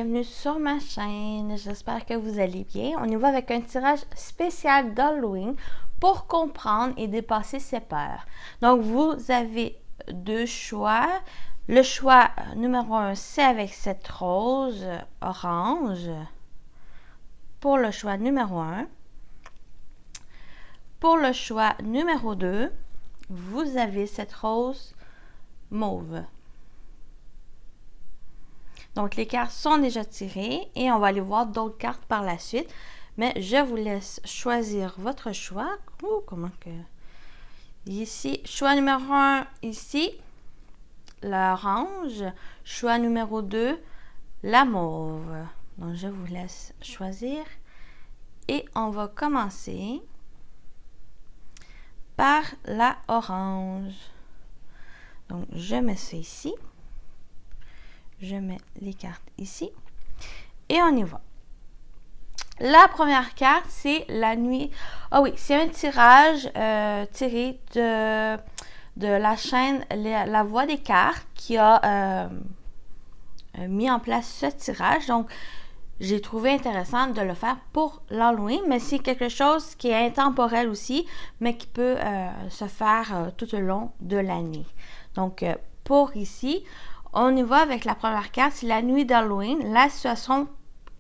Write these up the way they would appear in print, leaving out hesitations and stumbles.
bienvenue sur ma chaîne, j'espère que vous allez bien. On y va avec un tirage spécial d'Halloween pour comprendre et dépasser ses peurs. Donc vous avez deux choix. Le choix numéro 1, c'est avec cette rose orange. Pour le choix numéro 1. Pour le choix numéro 2, vous avez cette rose mauve. Donc, les cartes sont déjà tirées et on va aller voir d'autres cartes par la suite. Mais je vous laisse choisir votre choix. Comment que... Ici, choix numéro 1, ici, l'orange. Choix numéro 2, la mauve. Donc, je vous laisse choisir. Et on va commencer par la orange. Donc, je mets ça ici. Je mets les cartes ici. Et on y va. La première carte, c'est la nuit. Ah oui, c'est un tirage tiré de la chaîne La Voix des cartes qui a mis en place ce tirage. Donc, j'ai trouvé intéressant de le faire pour l'Halloween, mais c'est quelque chose qui est intemporel aussi, mais qui peut se faire tout au long de l'année. Donc, pour ici, on y va avec la première carte, c'est la nuit d'Halloween, la situation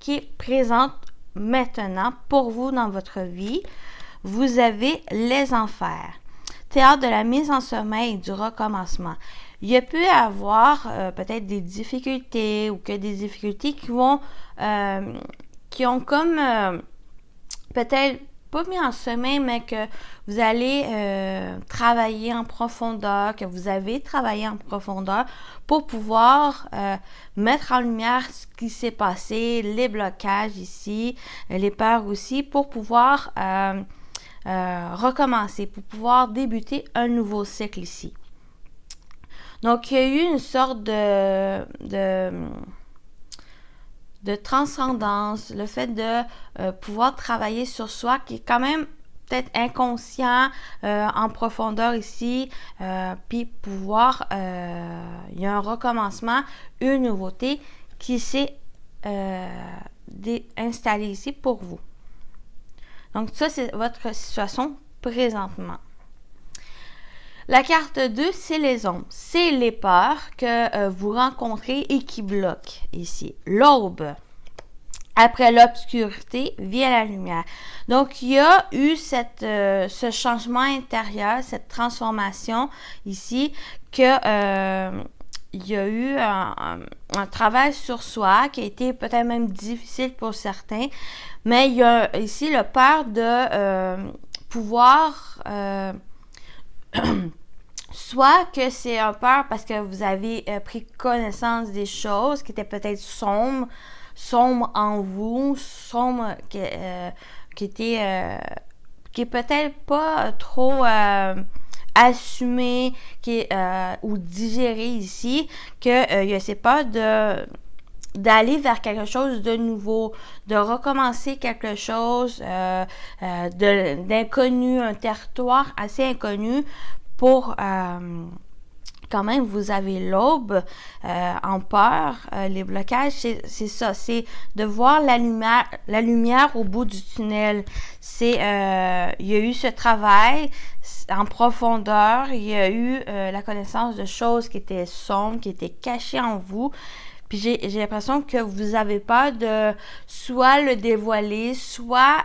qui est présente maintenant pour vous dans votre vie. Vous avez les enfers, théâtre de la mise en sommeil et du recommencement. Il y a pu avoir peut-être des difficultés ou que des difficultés qui ont comme peut-être pas mis en sommeil, mais que vous allez travailler en profondeur, que vous avez travaillé en profondeur pour pouvoir mettre en lumière ce qui s'est passé, les blocages ici, les peurs aussi, pour pouvoir recommencer, pour pouvoir débuter un nouveau cycle ici. Donc, il y a eu une sorte de transcendance, le fait de pouvoir travailler sur soi qui est quand même peut-être inconscient en profondeur ici, puis pouvoir, il y a un recommencement, une nouveauté qui s'est installée ici pour vous. Donc ça, c'est votre situation présentement. La carte 2, c'est les ombres. C'est les peurs que vous rencontrez et qui bloquent ici. L'aube. Après l'obscurité, vient la lumière. Donc, il y a eu ce changement intérieur, cette transformation ici, que il y a eu un travail sur soi qui a été peut-être même difficile pour certains. Mais il y a ici le peur de pouvoir... soit que c'est un peur parce que vous avez pris connaissance des choses qui étaient peut-être sombres en vous, sombres qui est peut-être pas trop assumé ou digéré ici, que il y a ces peurs d'aller vers quelque chose de nouveau, de recommencer quelque chose d'inconnu, un territoire assez inconnu pour quand même, vous avez l'aube en peur, les blocages, c'est ça, c'est de voir la lumière au bout du tunnel. Il y a eu ce travail en profondeur, il y a eu la connaissance de choses qui étaient sombres, qui étaient cachées en vous. Puis j'ai l'impression que vous avez peur de soit le dévoiler, soit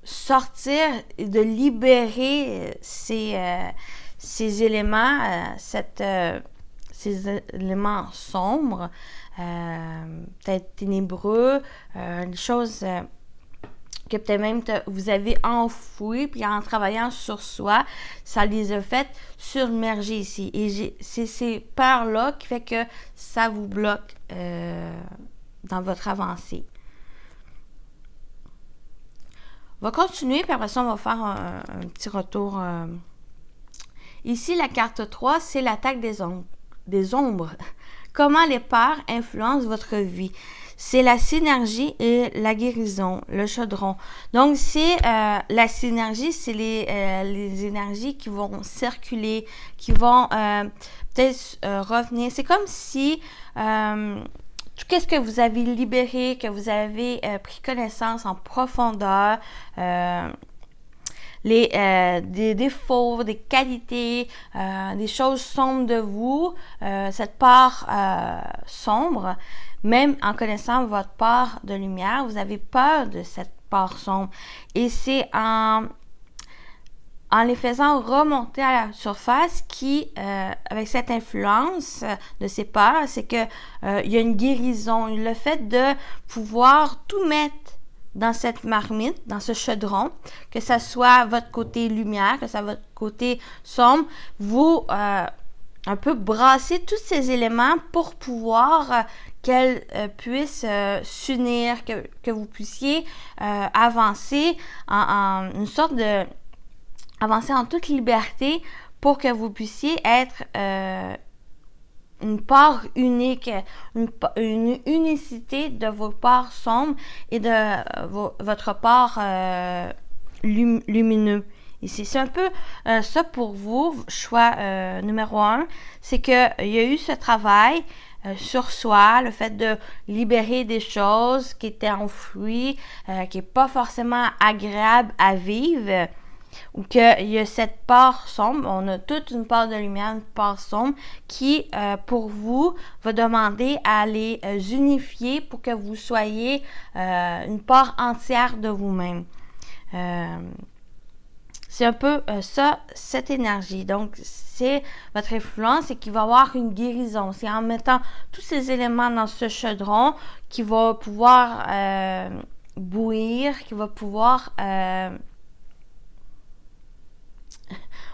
sortir et de libérer ces éléments, ces éléments sombres, peut-être ténébreux, des choses que peut-être même vous avez enfouies, puis en travaillant sur soi, ça les a fait submerger ici. Et c'est ces peurs-là qui fait que ça vous bloque dans votre avancée. On va continuer, puis après ça, on va faire un petit retour. Ici, la carte 3, c'est l'attaque des ombres. Comment les peurs influencent votre vie. c'est la synergie et la guérison, le chaudron. Donc, c'est la synergie, c'est les énergies qui vont circuler, qui vont peut-être revenir. C'est comme si tout ce que vous avez libéré, que vous avez pris connaissance en profondeur, des défauts, des qualités, des choses sombres de vous, cette part sombre, même en connaissant votre part de lumière, vous avez peur de cette part sombre. Et c'est en les faisant remonter à la surface qui, avec cette influence de ces peurs, c'est que il y a une guérison. Le fait de pouvoir tout mettre dans cette marmite, dans ce chaudron, que ça soit votre côté lumière, que ça soit votre côté sombre, vous un peu brasser tous ces éléments pour pouvoir qu'elles puissent s'unir, que vous puissiez avancer en une sorte de avancer en toute liberté pour que vous puissiez être une part unique, une unicité de vos parts sombres et de votre part lumineux. Ici, c'est un peu ça pour vous, choix numéro 1, c'est qu'il y a eu ce travail sur soi, le fait de libérer des choses qui étaient enfouies, qui n'est pas forcément agréable à vivre, ou qu'il y a cette part sombre, on a toute une part de lumière, une part sombre, qui, pour vous, va demander à les unifier pour que vous soyez une part entière de vous-même. C'est un peu ça, cette énergie. Donc, c'est votre influence et qu'il va y avoir une guérison. C'est en mettant tous ces éléments dans ce chaudron qui va pouvoir bouillir, qui va pouvoir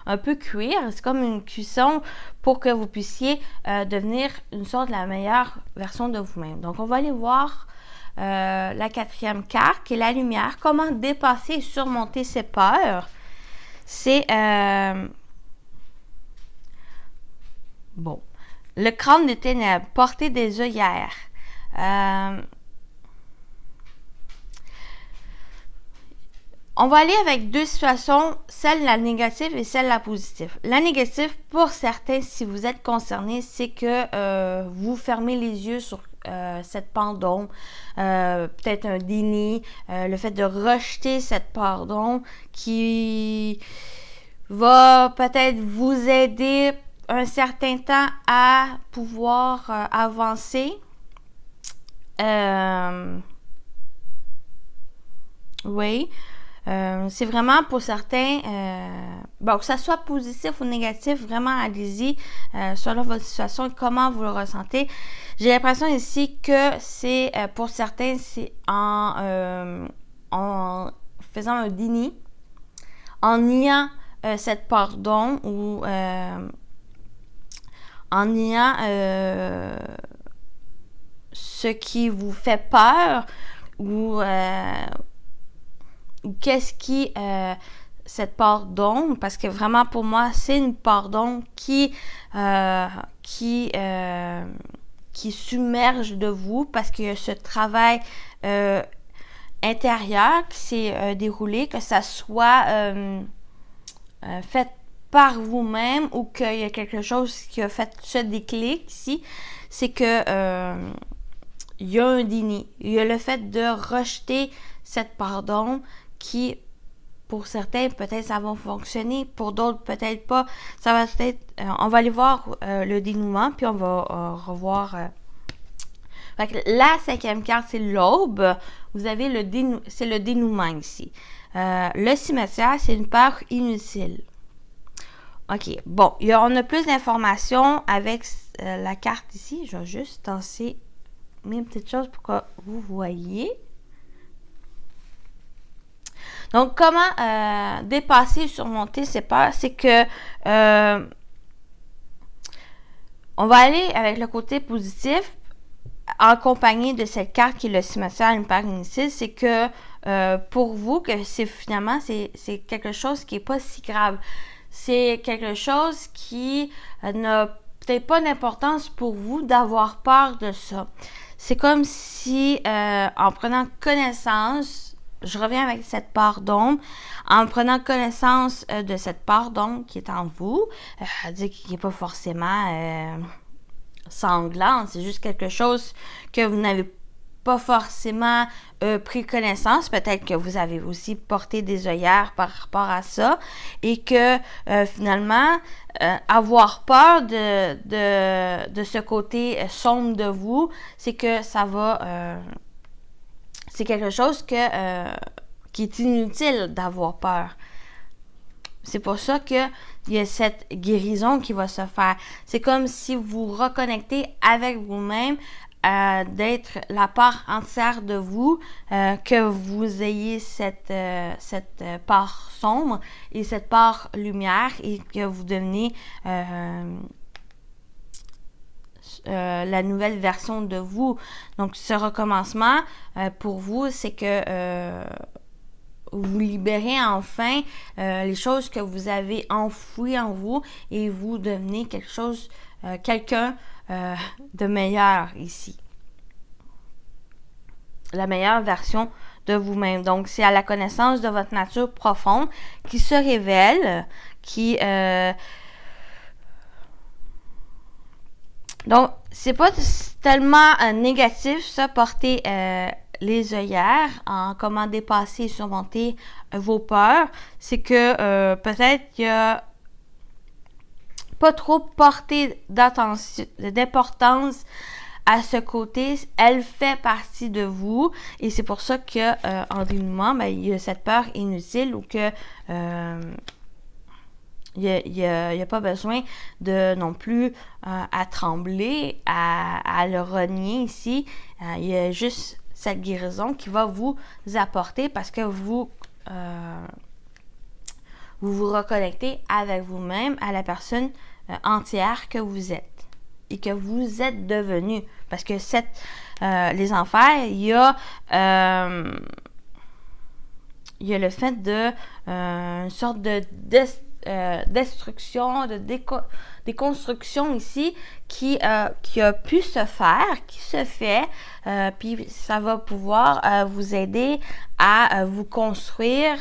un peu cuire. C'est comme une cuisson pour que vous puissiez devenir une sorte de la meilleure version de vous-même. Donc, on va aller voir la 4e carte qui est la lumière. Comment dépasser et surmonter ses peurs. C'est bon. Le crâne des ténèbres, porter des œillères. On va aller avec deux situations, celle la négative et celle la positive. La négative, pour certains, si vous êtes concerné, c'est que vous fermez les yeux sur cette part d'ombre, peut-être un déni, le fait de rejeter cette part d'ombre qui va peut-être vous aider un certain temps à pouvoir avancer. Oui. C'est vraiment pour certains, bon, que ça soit positif ou négatif, vraiment allez-y, selon votre situation, comment vous le ressentez. J'ai l'impression ici que c'est, pour certains, c'est en faisant un déni, en niant cette part d'ombre ou en niant ce qui vous fait peur ou qu'est-ce qui cette part d'ombre, parce que vraiment pour moi c'est une part d'ombre qui submerge de vous, parce qu'il y a ce travail intérieur qui s'est déroulé, que ça soit fait par vous-même ou qu'il y a quelque chose qui a fait ce déclic ici, c'est que il y a un déni, il y a le fait de rejeter cette part d'ombre qui, pour certains, peut-être ça va fonctionner, pour d'autres, peut-être pas. Ça va peut-être, on va aller voir le dénouement, puis on va revoir. Fait que la 5e carte, c'est l'aube. Vous avez c'est le dénouement ici. Le cimetière, c'est une peur inutile. OK, bon, on a plus d'informations avec la carte ici. Je vais juste tasser mes petites choses pour que vous voyez. Donc, comment dépasser, surmonter ces peurs, c'est que on va aller avec le côté positif, accompagné de cette carte qui est le cimetière, une peur inutile, c'est que pour vous, que c'est finalement, c'est quelque chose qui n'est pas si grave. C'est quelque chose qui n'a peut-être pas d'importance pour vous d'avoir peur de ça. c'est comme si, en prenant connaissance, je reviens avec cette part d'ombre, en prenant connaissance de cette part d'ombre qui est en vous, dire qu'il n'est pas forcément sanglante, c'est juste quelque chose que vous n'avez pas forcément pris connaissance. Peut-être que vous avez aussi porté des œillères par rapport à ça et que finalement, avoir peur de ce côté sombre de vous, c'est que ça va... c'est quelque chose qui est inutile d'avoir peur. C'est pour ça qu'il y a cette guérison qui va se faire. C'est comme si vous reconnectez avec vous-même, d'être la part entière de vous, que vous ayez cette part sombre et cette part lumière et que vous devenez la nouvelle version de vous. Donc, ce recommencement, pour vous, c'est que vous libérez enfin les choses que vous avez enfouies en vous et vous devenez quelqu'un de meilleur ici. La meilleure version de vous-même. Donc, c'est à la connaissance de votre nature profonde qui se révèle, Donc, c'est pas tellement négatif, ça, porter les œillères, en comment dépasser et surmonter vos peurs. C'est que peut-être qu'il y a pas trop porter d'importance à ce côté. Elle fait partie de vous et c'est pour ça que en dénouement, il y a cette peur inutile ou que il n'y a pas besoin de non plus à trembler, à le renier ici. Il y a juste cette guérison qui va vous apporter parce que vous vous reconnectez avec vous-même, à la personne entière que vous êtes et que vous êtes devenu. Parce que les enfers, il y a le fait de une sorte de destruction, de déconstruction ici qui a pu se faire, qui se fait, puis ça va pouvoir vous aider à vous construire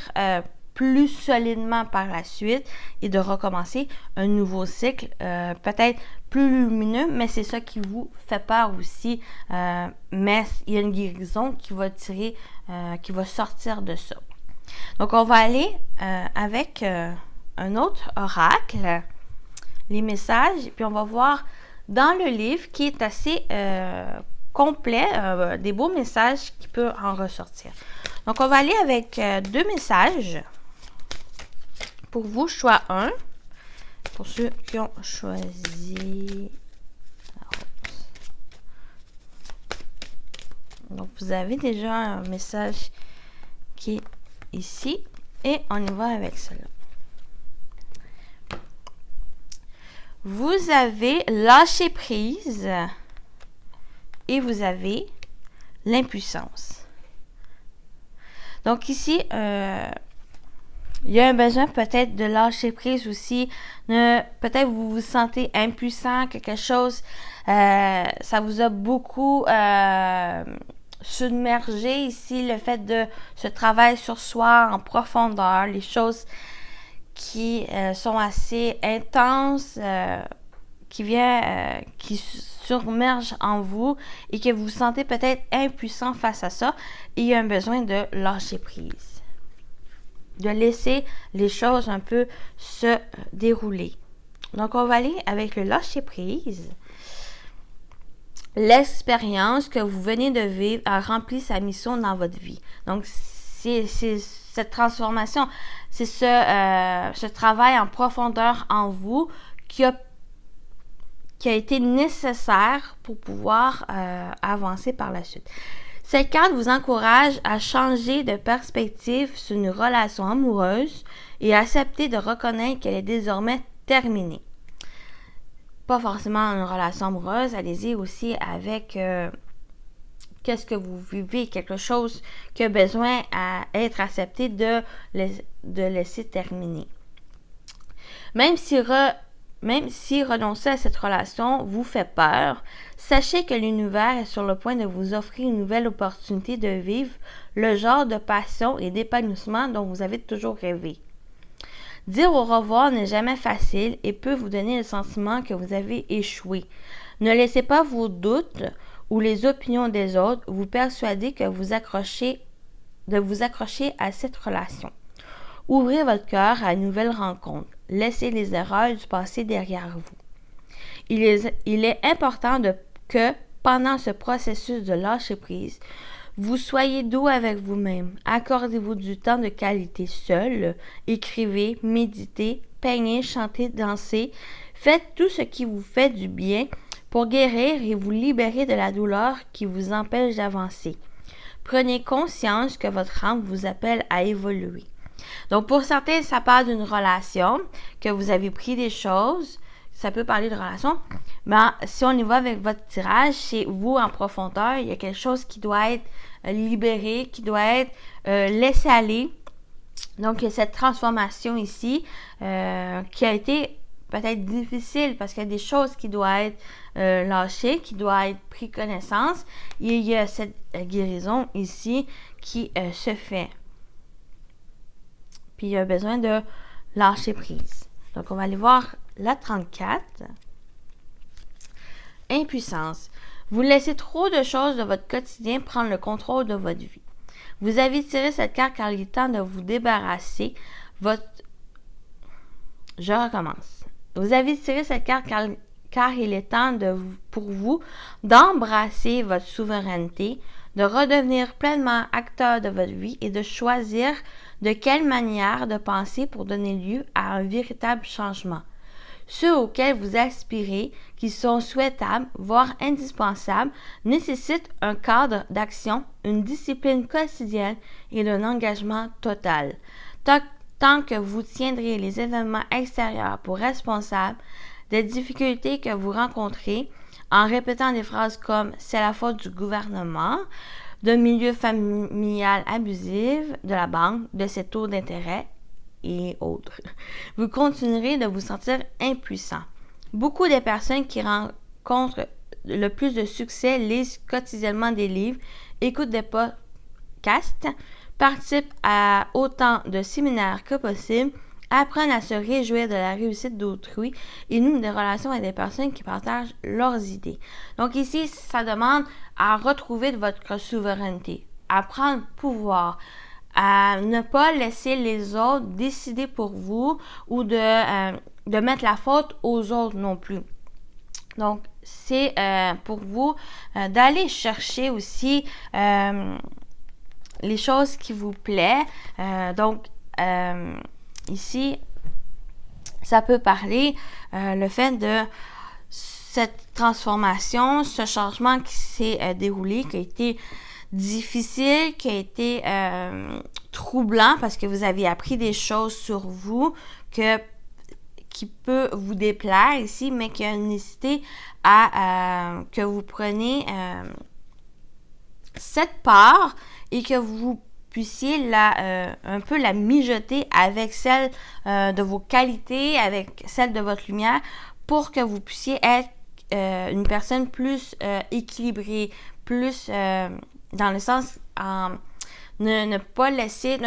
plus solidement par la suite et de recommencer un nouveau cycle, peut-être plus lumineux, mais c'est ça qui vous fait peur aussi. Mais il y a une guérison qui va qui va sortir de ça. Donc, on va aller avec un autre oracle, les messages, puis on va voir dans le livre qui est assez complet, des beaux messages qui peuvent en ressortir. Donc, on va aller avec 2 messages. Pour vous, choix 1. Pour ceux qui ont choisi la rose. Donc, vous avez déjà un message qui est ici. Et on y va avec cela. Vous avez lâché prise et vous avez l'impuissance. Donc ici, il y a un besoin peut-être de lâcher prise aussi. Peut-être vous vous sentez impuissant, quelque chose, ça vous a beaucoup submergé ici, le fait de ce travail sur soi en profondeur, les choses qui sont assez intenses, qui submergent en vous et que vous vous sentez peut-être impuissant face à ça. Et il y a un besoin de lâcher prise, de laisser les choses un peu se dérouler. Donc, on va aller avec le lâcher prise. L'expérience que vous venez de vivre a rempli sa mission dans votre vie. Donc, c'est cette transformation, c'est ce travail en profondeur en vous qui a été nécessaire pour pouvoir avancer par la suite. Cette carte vous encourage à changer de perspective sur une relation amoureuse et à accepter de reconnaître qu'elle est désormais terminée. Pas forcément une relation amoureuse, allez-y aussi avec qu'est-ce que vous vivez, quelque chose qui a besoin à être accepté de laisser terminer. Même si même si renoncer à cette relation vous fait peur, sachez que l'univers est sur le point de vous offrir une nouvelle opportunité de vivre le genre de passion et d'épanouissement dont vous avez toujours rêvé. Dire au revoir n'est jamais facile et peut vous donner le sentiment que vous avez échoué. Ne laissez pas vos doutes ou les opinions des autres vous persuader de vous accrocher à cette relation. Ouvrez votre cœur à une nouvelle rencontre. Laissez les erreurs du passé derrière vous. Il est important que pendant ce processus de lâcher prise, vous soyez doux avec vous-même. Accordez-vous du temps de qualité seul. Écrivez, méditez, peignez, chantez, dansez. Faites tout ce qui vous fait du bien pour guérir et vous libérer de la douleur qui vous empêche d'avancer. Prenez conscience que votre âme vous appelle à évoluer. Donc, pour certains, ça parle d'une relation, que vous avez pris des choses. Ça peut parler de relation. Mais si on y va avec votre tirage, c'est vous en profondeur. Il y a quelque chose qui doit être libéré, qui doit être laissé aller. Donc, il y a cette transformation ici qui a été peut-être difficile parce qu'il y a des choses qui doivent être lâchées, qui doivent être pris connaissance. Et il y a cette guérison ici qui se fait. Puis, il y a besoin de lâcher prise. Donc, on va aller voir la 34. Impuissance. Vous laissez trop de choses de votre quotidien prendre le contrôle de votre vie. Vous avez tiré cette carte car il est temps de vous débarrasser. Je recommence. Vous avez tiré cette carte car il est temps pour vous d'embrasser votre souveraineté, de redevenir pleinement acteur de votre vie et de choisir de quelle manière de penser pour donner lieu à un véritable changement. Ceux auxquels vous aspirez, qui sont souhaitables, voire indispensables, nécessitent un cadre d'action, une discipline quotidienne et un engagement total. Tant que vous tiendrez les événements extérieurs pour responsables des difficultés que vous rencontrez, en répétant des phrases comme « c'est la faute du gouvernement », de milieu familial abusif, de la banque, de ses taux d'intérêt et autres. Vous continuerez de vous sentir impuissant. Beaucoup de personnes qui rencontrent le plus de succès lisent quotidiennement des livres, écoutent des podcasts, participent à autant de séminaires que possible, apprennent à se réjouir de la réussite d'autrui et nouent des relations avec des personnes qui partagent leurs idées. Donc ici, ça demande à retrouver de votre souveraineté, à prendre pouvoir, à ne pas laisser les autres décider pour vous ou de mettre la faute aux autres non plus. Donc, c'est pour vous d'aller chercher aussi les choses qui vous plaisent. Ici, ça peut parler le fait de cette transformation, ce changement qui s'est déroulé, qui a été difficile, qui a été troublant parce que vous avez appris des choses sur vous qui peut vous déplaire ici, mais qui a nécessité à que vous preniez cette part et que vous puissiez un peu la mijoter avec celle de vos qualités, avec celle de votre lumière, pour que vous puissiez être une personne plus équilibrée, plus dans le sens ne pas laisser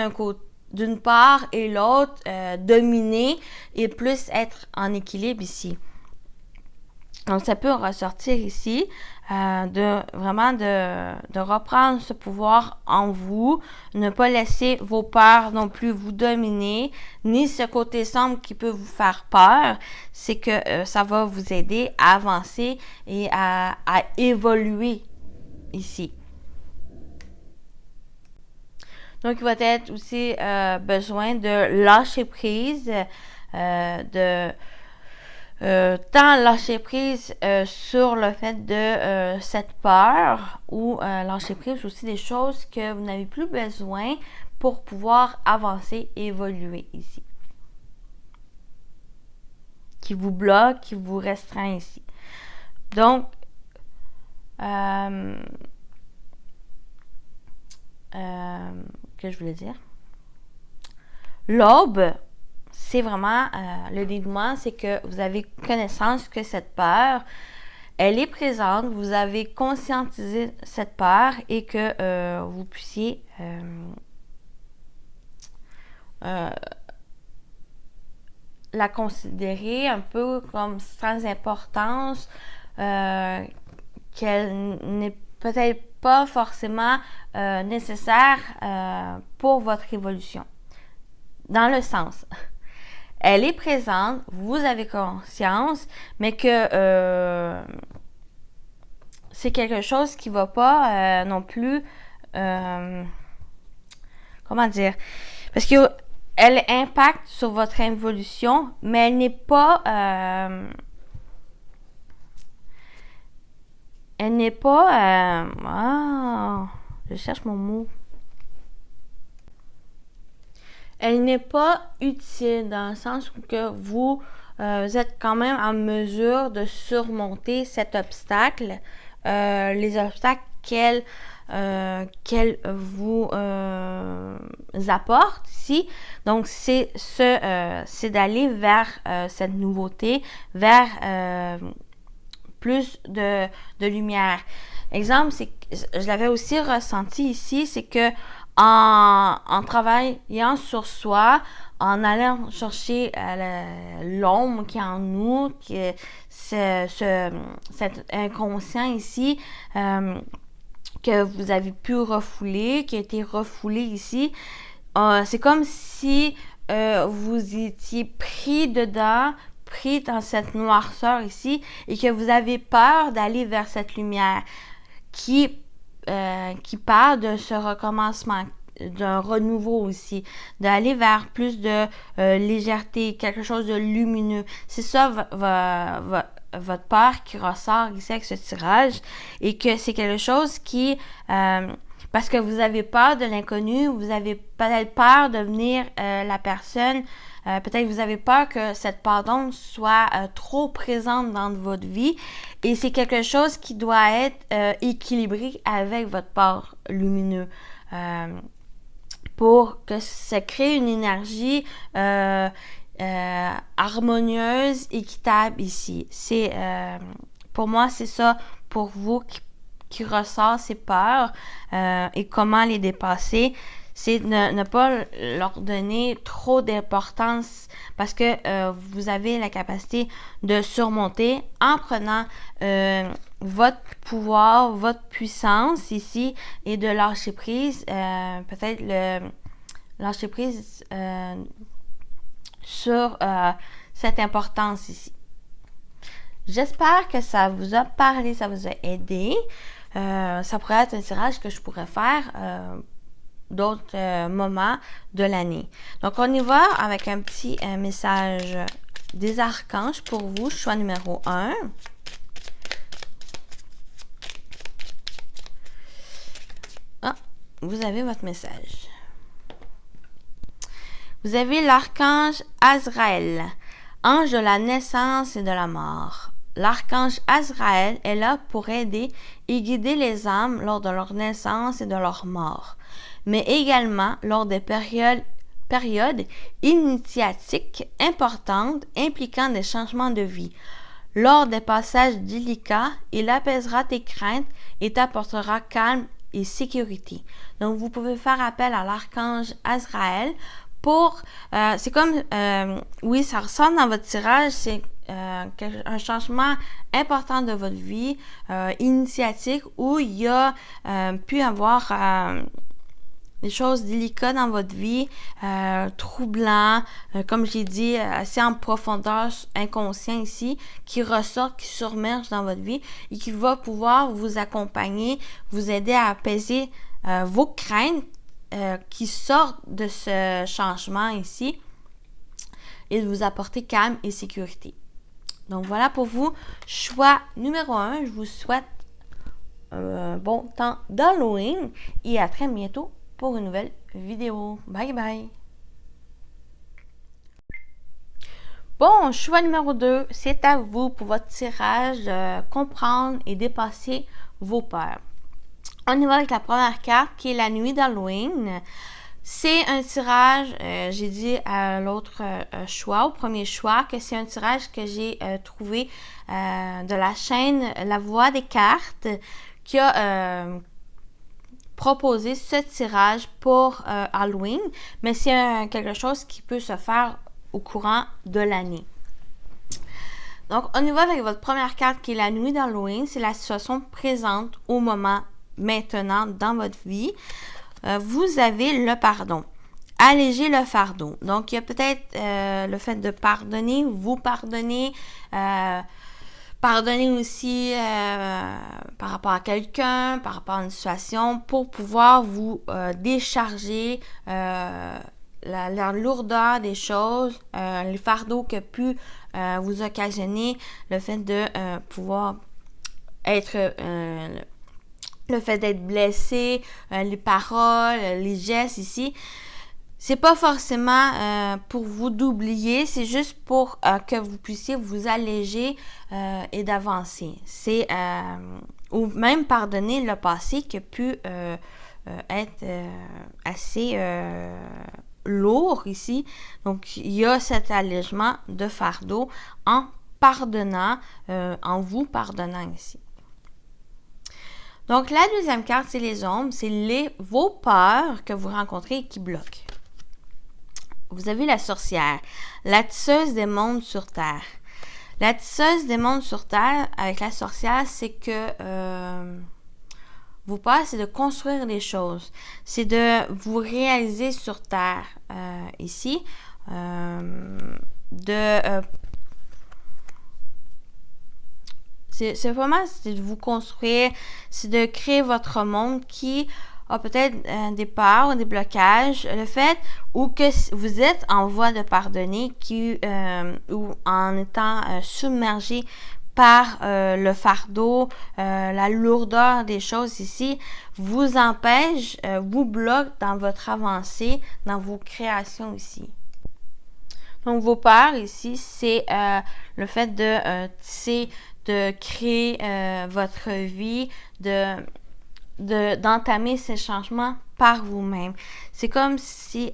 d'une part et l'autre dominer et plus être en équilibre ici. Donc, ça peut ressortir ici de reprendre ce pouvoir en vous, ne pas laisser vos peurs non plus vous dominer, ni ce côté sombre qui peut vous faire peur. C'est que ça va vous aider à avancer et à évoluer ici. Donc, il va être aussi besoin de lâcher prise, tant lâcher prise sur le fait de cette peur ou lâcher prise aussi des choses que vous n'avez plus besoin pour pouvoir avancer et évoluer ici. Qui vous bloque, qui vous restreint ici. Donc, que je voulais dire? L'aube, c'est vraiment le dénouement, c'est que vous avez connaissance que cette peur, elle est présente, vous avez conscientisé cette peur et que vous puissiez la considérer un peu comme sans importance, qu'elle n'est peut-être pas forcément nécessaire pour votre évolution. Dans le sens, elle est présente, vous avez conscience, mais que c'est quelque chose qui ne va pas non plus, comment dire, parce que elle impacte sur votre évolution, mais elle n'est pas, je cherche mon mot. Elle n'est pas utile dans le sens où que vous êtes quand même en mesure de surmonter cet obstacle, les obstacles qu'elle vous apporte ici. Donc, c'est d'aller vers cette nouveauté, vers plus de lumière. Exemple, je l'avais aussi ressenti ici, c'est que en travaillant sur soi, en allant chercher l'ombre qui est en nous, cet inconscient ici, que vous avez pu refouler, qui a été refoulé ici, c'est comme si vous étiez pris dedans, pris dans cette noirceur ici, et que vous avez peur d'aller vers cette lumière qui parle de ce recommencement, d'un renouveau aussi, d'aller vers plus de légèreté, quelque chose de lumineux. C'est ça votre peur qui ressort ici avec ce tirage, et que c'est quelque chose qui, parce que vous avez peur de l'inconnu, vous avez peut-être peur de devenir la personne, peut-être vous avez peur que cette part d'ombre soit trop présente dans votre vie, et c'est quelque chose qui doit être équilibré avec votre part lumineux pour que ça crée une énergie harmonieuse, équitable ici. C'est pour moi, c'est ça pour vous qui ressort ces peurs et comment les dépasser. C'est ne pas leur donner trop d'importance parce que vous avez la capacité de surmonter en prenant votre pouvoir, votre puissance ici et de lâcher prise, peut-être le lâcher prise sur cette importance ici. J'espère que ça vous a parlé, ça vous a aidé. Ça pourrait être un tirage que je pourrais faire d'autres moments de l'année. Donc, on y va avec un petit message des archanges pour vous, choix numéro 1. Ah, vous avez votre message. Vous avez l'archange Azraël, ange de la naissance et de la mort. L'archange Azraël est là pour aider et guider les âmes lors de leur naissance et de leur mort, mais également lors des périodes initiatiques importantes impliquant des changements de vie. Lors des passages délicats, il apaisera tes craintes et t'apportera calme et sécurité. Donc, vous pouvez faire appel à l'archange Azraël pour, c'est comme, oui, ça ressemble dans votre tirage, c'est un changement important de votre vie, initiatique, où il y a pu avoir des choses délicates dans votre vie, troublants, comme j'ai dit, assez en profondeur, inconscient ici, qui ressortent, qui surmergent dans votre vie et qui va pouvoir vous accompagner, vous aider à apaiser vos craintes qui sortent de ce changement ici et de vous apporter calme et sécurité. Donc voilà pour vous, choix numéro 1. Je vous souhaite un bon temps d'Halloween et à très bientôt pour une nouvelle vidéo. Bye bye! Bon, choix numéro 2, c'est à vous pour votre tirage de comprendre et dépasser vos peurs. On y va avec la première carte qui est la nuit d'Halloween. C'est un tirage, j'ai dit à l'autre choix, au premier choix, que c'est un tirage que j'ai trouvé de la chaîne La Voix des cartes qui a proposé ce tirage pour Halloween, mais c'est quelque chose qui peut se faire au courant de l'année. Donc, on y va avec votre première carte qui est la nuit d'Halloween. C'est la situation présente au moment maintenant dans votre vie. Vous avez le pardon. Alléger le fardeau. Donc, il y a peut-être le fait de pardonner, vous pardonner, pardonner aussi par rapport à quelqu'un, par rapport à une situation, pour pouvoir vous décharger la lourdeur des choses, les fardeaux que pu vous occasionner, le fait de pouvoir être... le fait d'être blessé, les paroles, les gestes ici, c'est pas forcément pour vous d'oublier, c'est juste pour que vous puissiez vous alléger et d'avancer. C'est ou même pardonner le passé qui a pu être assez lourd ici. Donc, il y a cet allègement de fardeau en pardonnant, en vous pardonnant ici. Donc, la deuxième carte, c'est les ombres. C'est vos peurs que vous rencontrez et qui bloquent. Vous avez la sorcière, la tisseuse des mondes sur Terre. La tisseuse des mondes sur Terre, avec la sorcière, c'est que vos peurs, c'est de construire des choses. C'est de vous réaliser sur Terre, ici. C'est vraiment c'est de vous construire, c'est de créer votre monde qui a peut-être des peurs, des blocages, le fait ou que vous êtes en voie de pardonner, ou en étant submergé par le fardeau, la lourdeur des choses ici, vous empêche, vous bloque dans votre avancée, dans vos créations ici. Donc, vos peurs ici, c'est le fait de tisser, de créer votre vie, d'entamer ces changements par vous-même. C'est comme si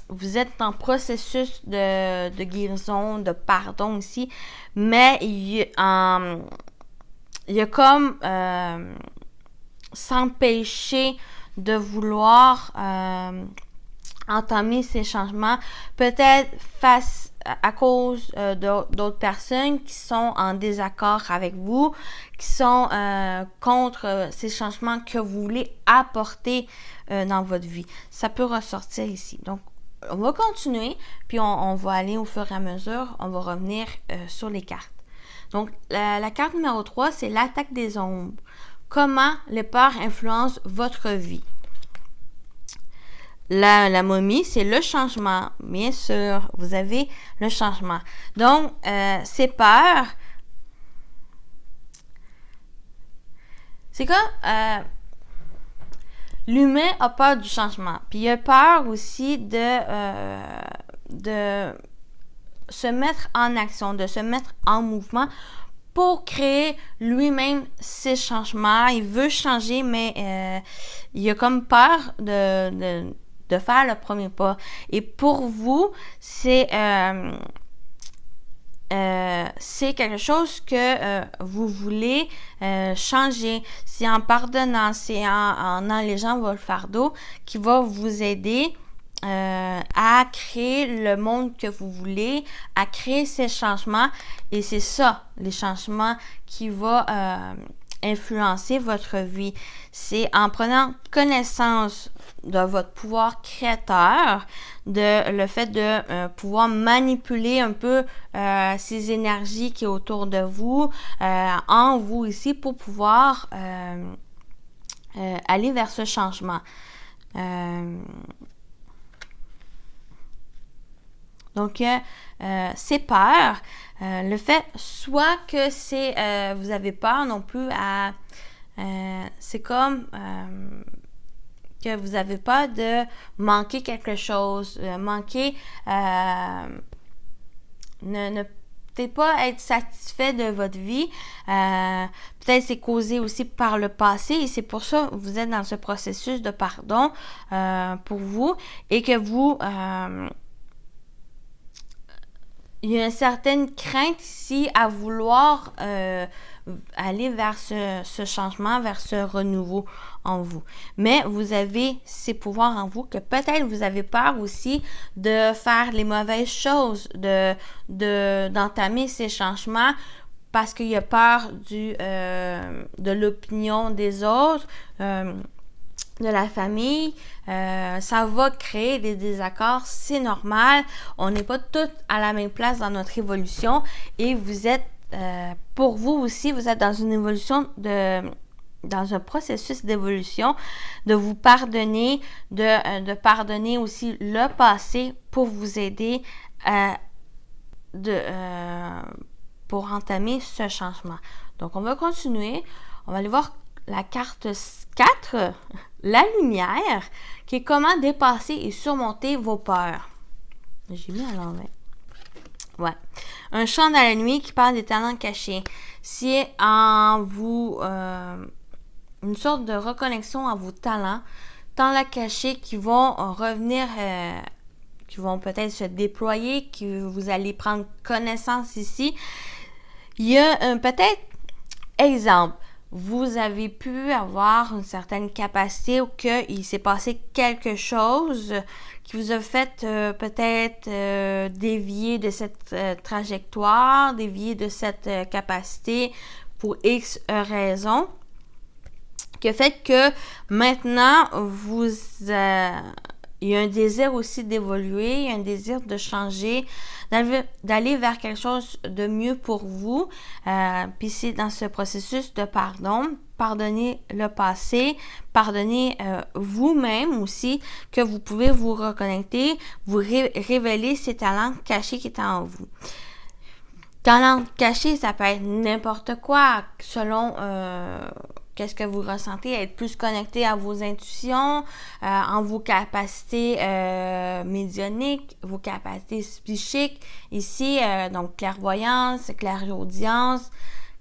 vous êtes en processus de guérison, de pardon ici, mais il y a comme s'empêcher de vouloir entamer ces changements, peut-être face à cause d'autres personnes qui sont en désaccord avec vous, qui sont contre ces changements que vous voulez apporter dans votre vie. Ça peut ressortir ici. Donc, on va continuer, puis on va aller au fur et à mesure, on va revenir sur les cartes. Donc, la carte numéro 3, c'est l'attaque des ombres. Comment les peurs influencent votre vie? La momie, c'est le changement. Bien sûr, vous avez le changement. Donc, ces peurs, c'est comme l'humain a peur du changement. Puis il a peur aussi de se mettre en action, de se mettre en mouvement pour créer lui-même ses changements. Il veut changer, mais il a comme peur de faire le premier pas. Et pour vous, c'est quelque chose que vous voulez changer. C'est en pardonnant, c'est en allégeant votre fardeau qui va vous aider à créer le monde que vous voulez, à créer ces changements. Et c'est ça, les changements qui vont influencer votre vie. C'est en prenant connaissance de votre pouvoir créateur, de le fait de pouvoir manipuler un peu ces énergies qui est autour de vous, en vous ici, pour pouvoir aller vers ce changement. Donc, c'est peur. Le fait, soit que c'est, vous avez peur non plus à, c'est comme que vous avez peur de manquer quelque chose, manquer, peut-être pas être satisfait de votre vie. Peut-être c'est causé aussi par le passé et c'est pour ça que vous êtes dans ce processus de pardon pour vous et que vous... il y a une certaine crainte ici à vouloir aller vers ce changement, vers ce renouveau en vous. Mais vous avez ces pouvoirs en vous que peut-être vous avez peur aussi de faire les mauvaises choses, d'entamer ces changements parce qu'il y a peur de l'opinion des autres, de la famille, ça va créer des désaccords, c'est normal, on n'est pas toutes à la même place dans notre évolution et vous êtes, pour vous aussi, vous êtes dans une évolution dans un processus d'évolution, de vous pardonner, de pardonner aussi le passé pour vous aider pour entamer ce changement. Donc, on va continuer, on va aller voir la carte 4, la lumière, qui est comment dépasser et surmonter vos peurs. J'ai mis à l'envers. Ouais. Un chant dans la nuit qui parle des talents cachés. C'est en vous une sorte de reconnexion à vos talents cachés qui vont revenir, qui vont peut-être se déployer, que vous allez prendre connaissance ici. Il y a peut-être, exemple, vous avez pu avoir une certaine capacité ou qu'il s'est passé quelque chose qui vous a fait peut-être dévier de cette trajectoire, dévier de cette capacité pour X raisons, qui a fait que maintenant, il y a un désir aussi d'évoluer, il y a un désir de changer, d'aller vers quelque chose de mieux pour vous. Puis c'est dans ce processus de pardon, pardonner le passé, pardonner vous-même aussi, que vous pouvez vous reconnecter, vous révéler ces talents cachés qui étaient en vous. Talent caché, ça peut être n'importe quoi, selon qu'est-ce que vous ressentez, être plus connecté à vos intuitions, en vos capacités médiumniques, vos capacités psychiques. Ici, donc clairvoyance, clairaudience,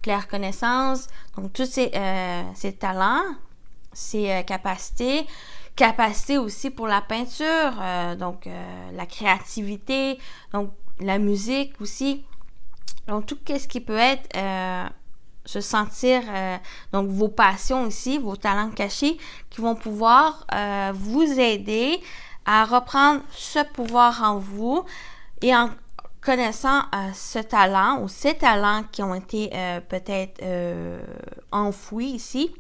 clairconnaissance. Donc, tous ces talents, ces capacités. Capacité aussi pour la peinture, donc la créativité, donc la musique aussi. Donc, tout ce qui peut être se sentir, donc vos passions ici, vos talents cachés, qui vont pouvoir vous aider à reprendre ce pouvoir en vous et en connaissant ce talent ou ces talents qui ont été peut-être enfouis ici,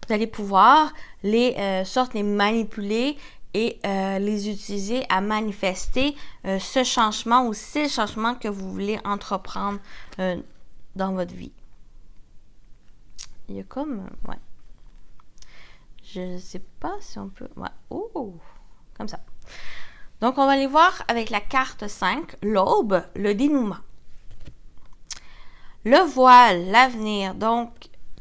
vous allez pouvoir les manipuler et les utiliser à manifester ce changement ou ces changements que vous voulez entreprendre dans votre vie. Il y a comme... ouais. Je ne sais pas si on peut... ouais. Oh! Comme ça. Donc, on va aller voir avec la carte 5, l'aube, le dénouement. Le voile, l'avenir. Donc,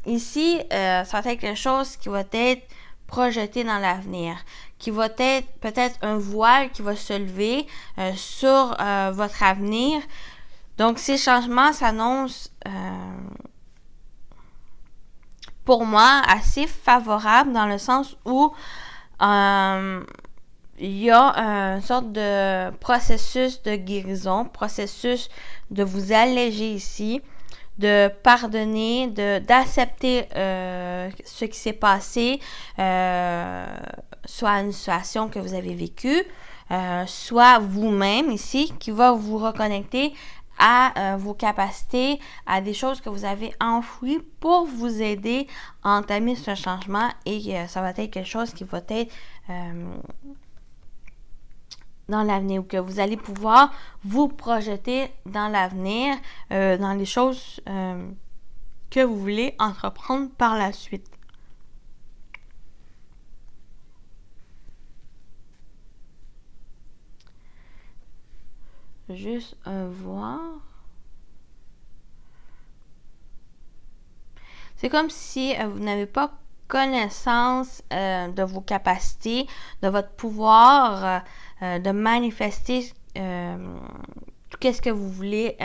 ici, ça va être quelque chose qui va être projeté dans l'avenir, qui va être peut-être un voile qui va se lever sur votre avenir. Donc, ces changements s'annoncent, pour moi, assez favorables dans le sens où il y a une sorte de processus de guérison, processus de vous alléger ici, de pardonner, d'accepter ce qui s'est passé, soit une situation que vous avez vécue, soit vous-même ici, qui va vous reconnecter à vos capacités, à des choses que vous avez enfouies pour vous aider à entamer ce changement et ça va être quelque chose qui va être dans l'avenir ou que vous allez pouvoir vous projeter dans l'avenir, dans les choses que vous voulez entreprendre par la suite. Juste voir. C'est comme si vous n'avez pas connaissance de vos capacités, de votre pouvoir de manifester tout ce que vous voulez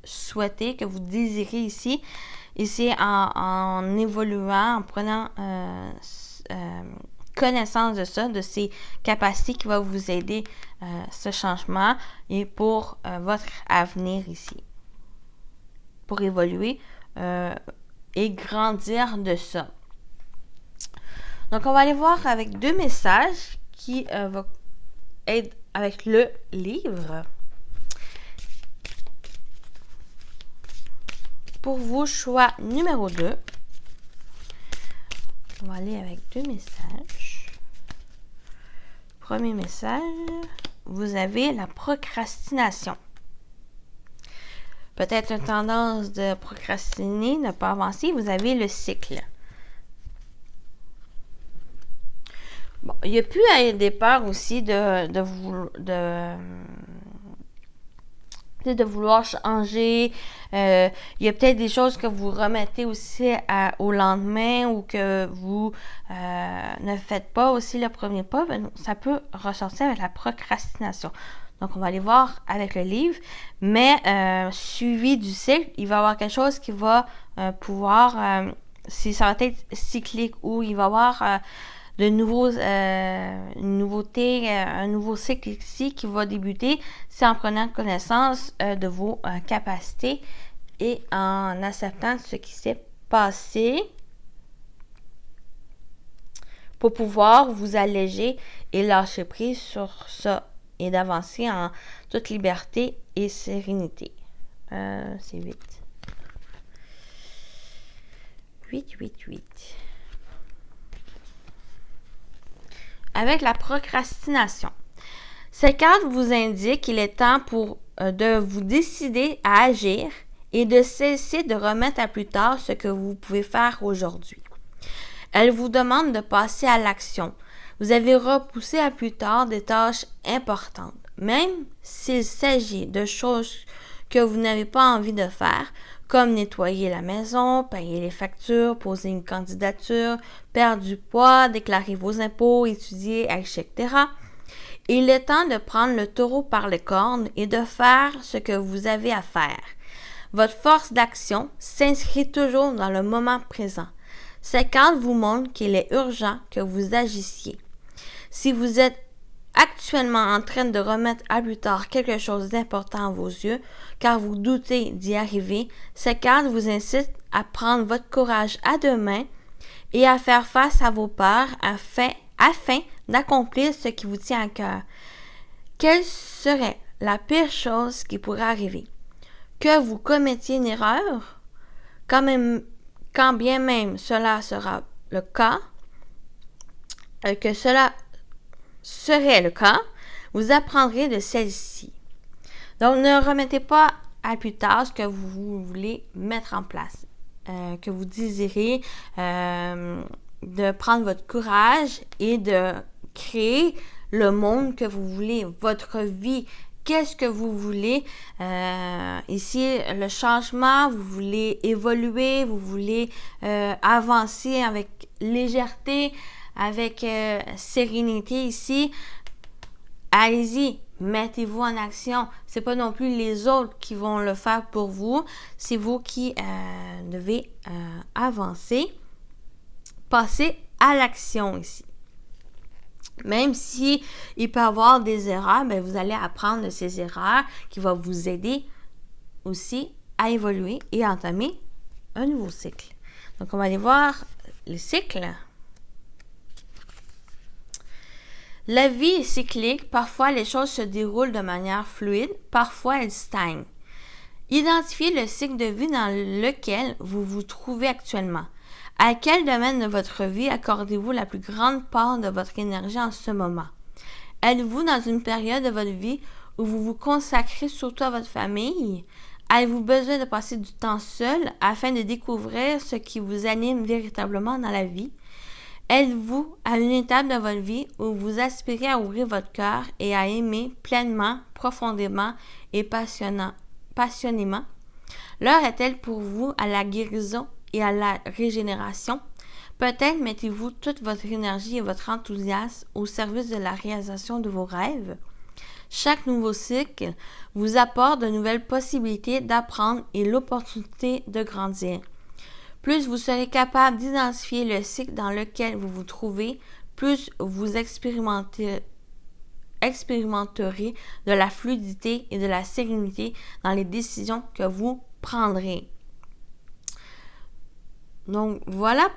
souhaiter, que vous désirez ici. Ici, en évoluant, en prenant connaissance de ça, de ces capacités qui vont vous aider ce changement et pour votre avenir ici. Pour évoluer et grandir de ça. Donc, on va aller voir avec 2 messages qui vont être avec le livre. Pour vous, choix numéro 2. On va aller avec 2 messages. Premier message, vous avez la procrastination. Peut-être une tendance de procrastiner, ne pas avancer. Vous avez le cycle. Bon, il y a pu avoir des peurs aussi de vouloir changer. Il y a peut-être des choses que vous remettez aussi au lendemain ou que vous ne faites pas aussi le premier pas. Ça peut ressortir avec la procrastination. Donc, on va aller voir avec le livre. Mais suivi du cycle, il va y avoir quelque chose qui va pouvoir... si ça va être cyclique ou il va y avoir... de nouveaux nouveautés, un nouveau cycle ici qui va débuter, c'est en prenant connaissance de vos capacités et en acceptant ce qui s'est passé pour pouvoir vous alléger et lâcher prise sur ça et d'avancer en toute liberté et sérénité. C'est 8. 8. Avec la procrastination. Cette carte vous indique qu'il est temps de vous décider à agir et de cesser de remettre à plus tard ce que vous pouvez faire aujourd'hui. Elle vous demande de passer à l'action. Vous avez repoussé à plus tard des tâches importantes. Même s'il s'agit de choses que vous n'avez pas envie de faire, comme nettoyer la maison, payer les factures, poser une candidature, perdre du poids, déclarer vos impôts, étudier, etc. Il est temps de prendre le taureau par les cornes et de faire ce que vous avez à faire. Votre force d'action s'inscrit toujours dans le moment présent. Cette carte vous montre qu'il est urgent que vous agissiez. Si vous êtes actuellement en train de remettre à plus tard quelque chose d'important à vos yeux, car vous doutez d'y arriver, cette carte vous incite à prendre votre courage à deux mains et à faire face à vos peurs afin d'accomplir ce qui vous tient à cœur. Quelle serait la pire chose qui pourrait arriver? Que vous commettiez une erreur? Quand bien même cela sera le cas, que cela serait le cas, vous apprendrez de celle-ci. Donc, ne remettez pas à plus tard ce que vous voulez mettre en place, que vous désirez, de prendre votre courage et de créer le monde que vous voulez, votre vie. Qu'est-ce que vous voulez? Ici, le changement, vous voulez évoluer, vous voulez avancer avec légèreté, avec sérénité ici. Allez-y, mettez-vous en action. C'est pas non plus les autres qui vont le faire pour vous. C'est vous qui devez avancer. Passer à l'action ici. Même si il peut y avoir des erreurs, bien, vous allez apprendre de ces erreurs qui vont vous aider aussi à évoluer et à entamer un nouveau cycle. Donc, on va aller voir le cycle. La vie est cyclique. Parfois, les choses se déroulent de manière fluide. Parfois, elles stagnent. Identifiez le cycle de vie dans lequel vous vous trouvez actuellement. À quel domaine de votre vie accordez-vous la plus grande part de votre énergie en ce moment? Êtes-vous dans une période de votre vie où vous vous consacrez surtout à votre famille? Avez-vous besoin de passer du temps seul afin de découvrir ce qui vous anime véritablement dans la vie? Êtes-vous à une étape de votre vie où vous aspirez à ouvrir votre cœur et à aimer pleinement, profondément et passionnément? L'heure est-elle pour vous à la guérison et à la régénération? Peut-être mettez-vous toute votre énergie et votre enthousiasme au service de la réalisation de vos rêves. Chaque nouveau cycle vous apporte de nouvelles possibilités d'apprendre et l'opportunité de grandir. Plus vous serez capable d'identifier le cycle dans lequel vous vous trouvez, plus vous expérimenterez de la fluidité et de la sérénité dans les décisions que vous prendrez. Donc, voilà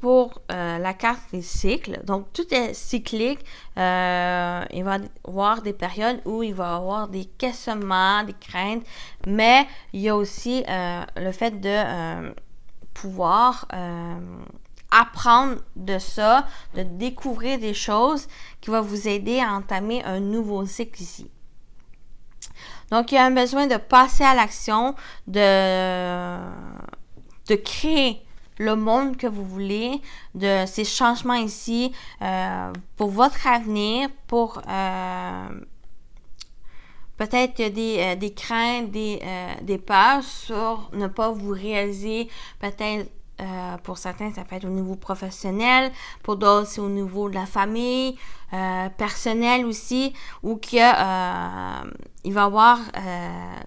pour la carte des cycles. Donc, tout est cyclique. Il va y avoir des périodes où il va y avoir des questionnements, des craintes, mais il y a aussi le fait de pouvoir apprendre de ça, de découvrir des choses qui vont vous aider à entamer un nouveau cycle ici. Donc, il y a un besoin de passer à l'action, de créer le monde que vous voulez, de ces changements ici pour votre avenir, pour peut-être des craintes, des peurs sur ne pas vous réaliser, peut-être pour certains, ça peut être au niveau professionnel, pour d'autres, c'est au niveau de la famille, personnel aussi, ou qu'il va avoir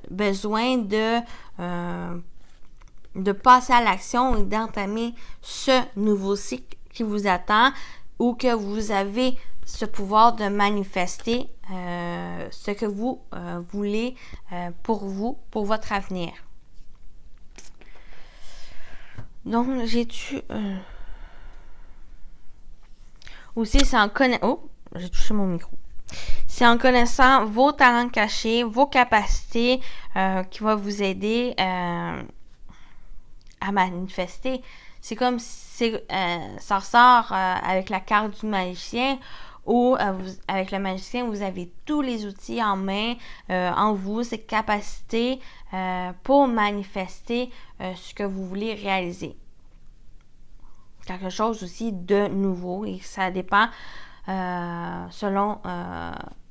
besoin de passer à l'action et d'entamer ce nouveau cycle qui vous attend, ou que vous avez ce pouvoir de manifester ce que vous voulez pour vous, pour votre avenir. Donc, aussi, c'est en connaissant... Oh, j'ai touché mon micro. C'est en connaissant vos talents cachés, vos capacités qui va vous aider à manifester. C'est comme si ça ressort avec la carte du magicien, où avec le magicien, vous avez tous les outils en main, en vous, ces capacités pour manifester ce que vous voulez réaliser. Quelque chose aussi de nouveau, et ça dépend selon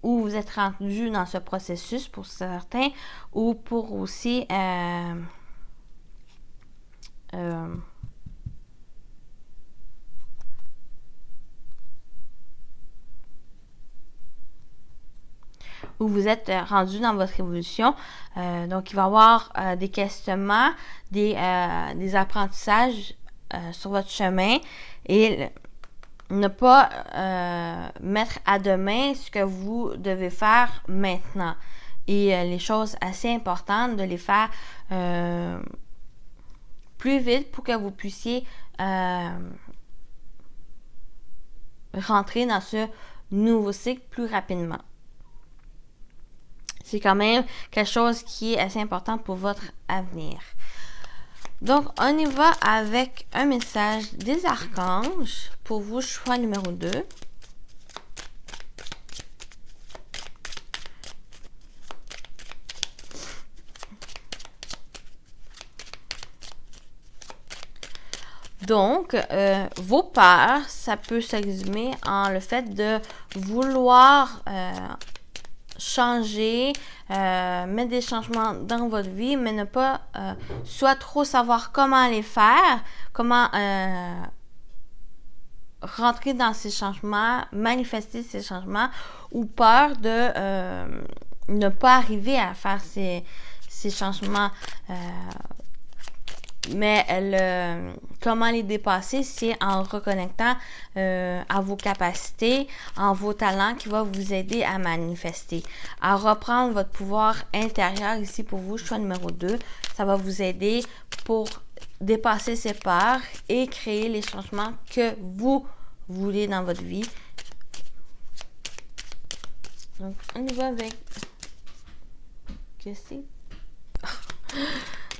où vous êtes rendu dans ce processus pour certains, ou pour aussi où vous êtes rendu dans votre évolution. Donc, il va y avoir des questionnements, des apprentissages sur votre chemin, et ne pas mettre à demain ce que vous devez faire maintenant. Et les choses assez importantes, de les faire plus vite pour que vous puissiez rentrer dans ce nouveau cycle plus rapidement. C'est quand même quelque chose qui est assez important pour votre avenir. Donc, on y va avec un message des archanges pour vous, choix numéro 2. Donc, vos peurs, ça peut s'exprimer en le fait de vouloir changer, mettre des changements dans votre vie, mais ne pas soit trop savoir comment les faire, comment rentrer dans ces changements, manifester ces changements, ou peur de ne pas arriver à faire ces changements. Mais comment les dépasser, c'est en reconnectant à vos capacités, en vos talents qui va vous aider à manifester, à reprendre votre pouvoir intérieur ici pour vous, choix numéro 2. Ça va vous aider pour dépasser ces peurs et créer les changements que vous voulez dans votre vie. Donc, on y va avec... Qu'est-ce que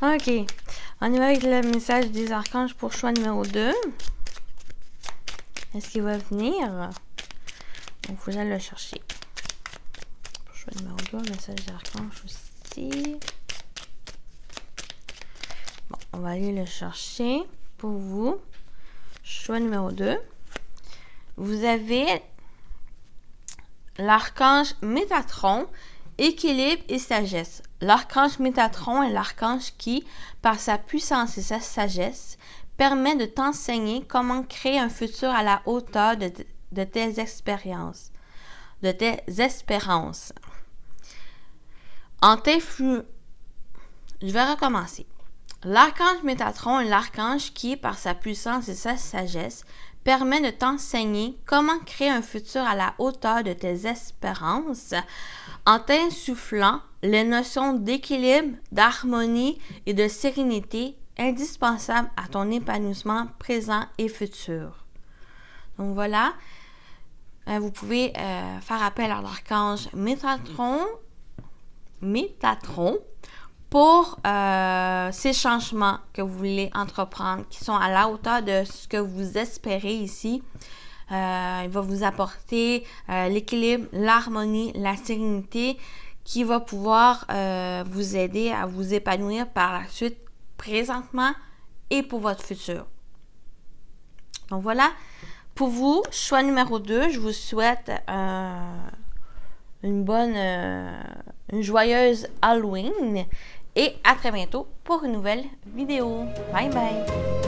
c'est? OK. On y va avec le message des archanges pour choix numéro 2. Est-ce qu'il va venir? Donc, vous allez le chercher. Pour choix numéro 2, message des archanges aussi. Bon, on va aller le chercher pour vous. Choix numéro 2. Vous avez l'archange Métatron, équilibre et sagesse. L'archange Métatron est l'archange qui, par sa puissance et sa sagesse, permet de t'enseigner comment créer un futur à la hauteur de tes expériences, de tes espérances. Je vais recommencer. L'archange Métatron est l'archange qui, par sa puissance et sa sagesse, permet de t'enseigner comment créer un futur à la hauteur de tes espérances en t'insufflant les notions d'équilibre, d'harmonie et de sérénité indispensables à ton épanouissement présent et futur. Donc voilà, vous pouvez faire appel à l'archange Métatron pour ces changements que vous voulez entreprendre, qui sont à la hauteur de ce que vous espérez ici. Il va vous apporter l'équilibre, l'harmonie, la sérénité qui va pouvoir vous aider à vous épanouir par la suite, présentement et pour votre futur. Donc voilà, pour vous, choix numéro 2, je vous souhaite une joyeuse Halloween et à très bientôt pour une nouvelle vidéo. Bye bye!